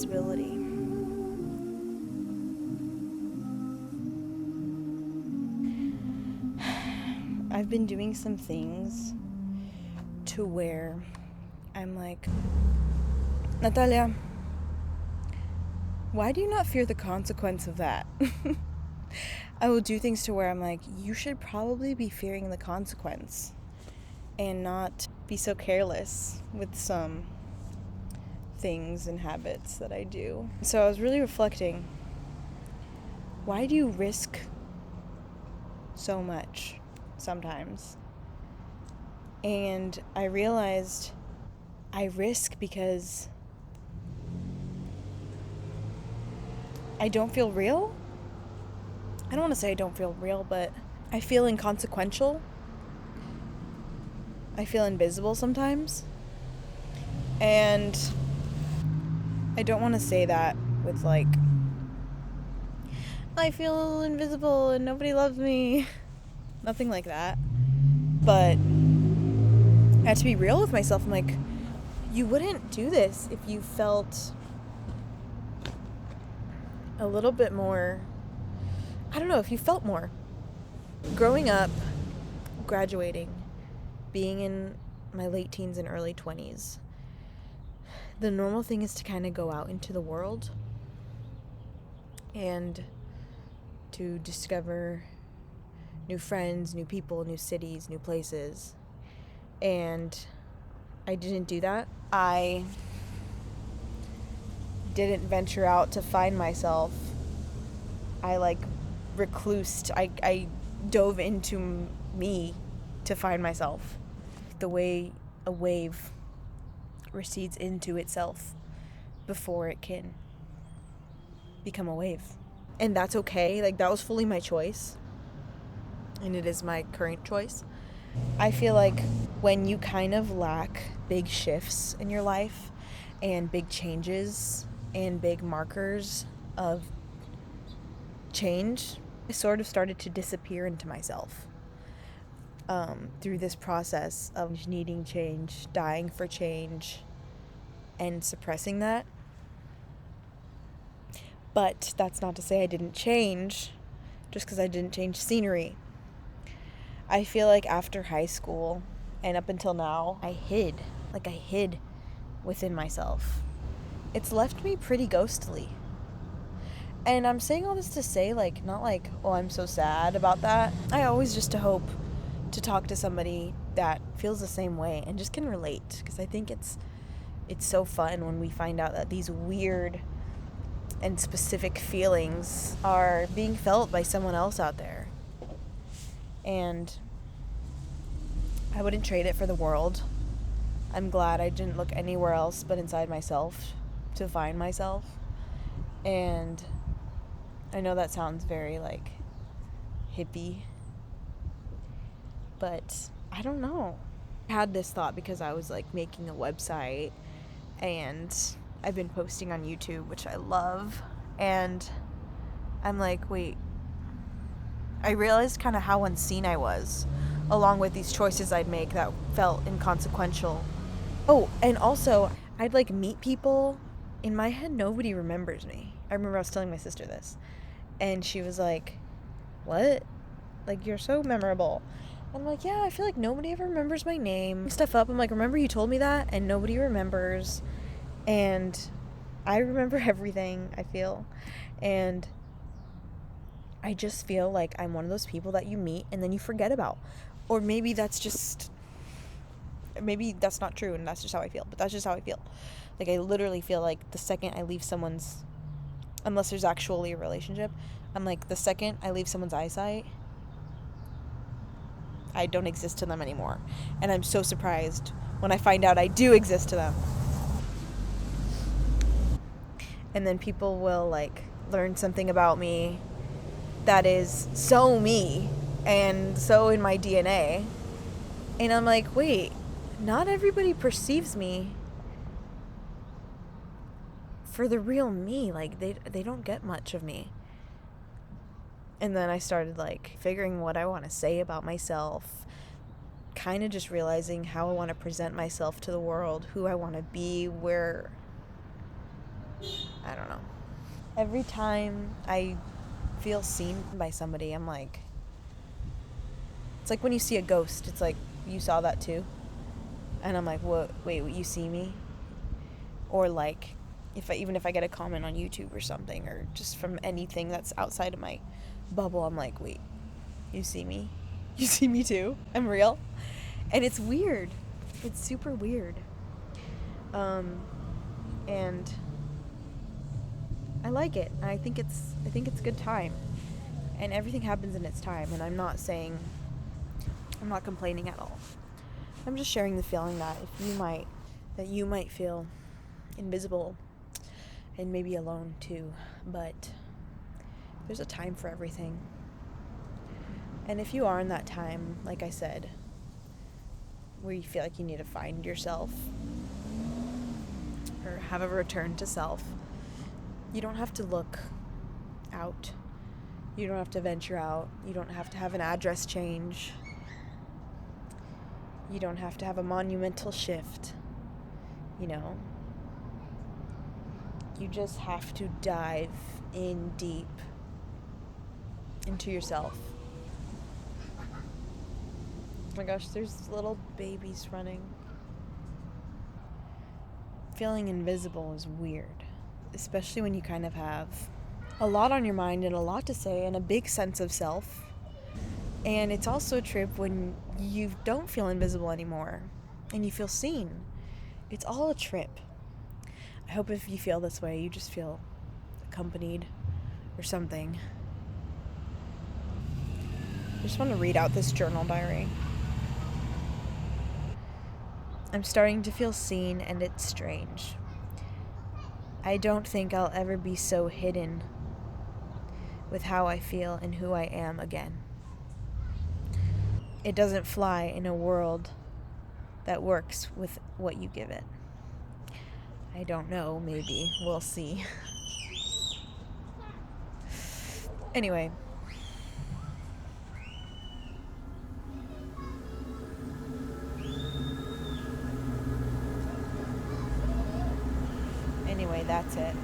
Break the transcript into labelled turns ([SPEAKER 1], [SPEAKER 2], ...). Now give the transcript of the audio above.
[SPEAKER 1] invisibility. I've been doing some things to where I'm like, Natalia, why do you not fear the consequence of that? I will do things to where I'm like, you should probably be fearing the consequence and not be so careless with some things and habits that I do. So I was really reflecting, why do you risk so much sometimes? And I realized I risk because I don't feel real. I don't want to say I don't feel real, but I feel inconsequential. I feel invisible sometimes. And I don't want to say that with like, I feel invisible and nobody loves me. Nothing like that. But I had to be real with myself. I'm like, you wouldn't do this if you felt a little bit more, I don't know, if you felt more. Growing up, graduating, being in my late teens and early 20s, the normal thing is to kind of go out into the world and to discover new friends, new people, new cities, new places. And I didn't do that. I didn't venture out to find myself. I reclused. I dove into me to find myself. The way a wave recedes into itself before it can become a wave. And that's okay. Like, that was fully my choice. And it is my current choice. I feel like when you kind of lack big shifts in your life and big changes and big markers of change, I sort of started to disappear into myself through this process of needing change, dying for change, and suppressing that. But that's not to say I didn't change just because I didn't change scenery. I feel like after high school and up until now, I hid within myself. It's left me pretty ghostly. And I'm saying all this to say, not like, oh, I'm so sad about that. I always just hope to talk to somebody that feels the same way and just can relate, because I think it's so fun when we find out that these weird and specific feelings are being felt by someone else out there. And I wouldn't trade it for the world. I'm glad I didn't look anywhere else but inside myself to find myself. And I know that sounds very hippie, but I don't know. I had this thought because I was making a website and I've been posting on YouTube, which I love. And I'm like, wait, I realized kind of how unseen I was, along with these choices I'd make that felt inconsequential. Oh, and also, I'd meet people. In my head, nobody remembers me. I remember I was telling my sister this, and she was like, what? You're so memorable. I'm like, yeah, I feel like nobody ever remembers my name. Stuff up, I'm like, remember you told me that? And nobody remembers. And I remember everything, I feel. And I just feel like I'm one of those people that you meet and then you forget about. Or maybe that's not true and that's just how I feel. But that's just how I feel. I literally feel like the second I leave someone's, unless there's actually a relationship, I'm like, the second I leave someone's eyesight, I don't exist to them anymore. And I'm so surprised when I find out I do exist to them. And then people will learn something about me that is so me and so in my DNA. And I'm like, wait, not everybody perceives me for the real me. They don't get much of me. And then I started figuring what I want to say about myself, kind of just realizing how I want to present myself to the world, who I want to be, where I don't know. Every time I feel seen by somebody, I'm like, it's like when you see a ghost, it's like, you saw that too? And I'm like, what? Wait, you see me? Or like, even if I get a comment on YouTube or something, or just from anything that's outside of my bubble, I'm like, wait, you see me? You see me too? I'm real? And it's weird. It's super weird. And I like it. I think it's a good time. And everything happens in its time, and I'm not complaining at all. I'm just sharing the feeling that you might feel invisible and maybe alone too, but there's a time for everything. And if you are in that time, like I said, where you feel like you need to find yourself or have a return to self, you don't have to look out. You don't have to venture out. You don't have to have an address change. You don't have to have a monumental shift. You know, you just have to dive in deep into yourself. Oh my gosh, there's little babies running. Feeling invisible is weird, especially when you kind of have a lot on your mind and a lot to say and a big sense of self. And it's also a trip when you don't feel invisible anymore and you feel seen. It's all a trip. I hope if you feel this way, you just feel accompanied or something. I just want to read out this journal diary. I'm starting to feel seen, and it's strange. I don't think I'll ever be so hidden with how I feel and who I am again. It doesn't fly in a world that works with what you give it. I don't know, maybe. We'll see. Anyway. Anyway, that's it.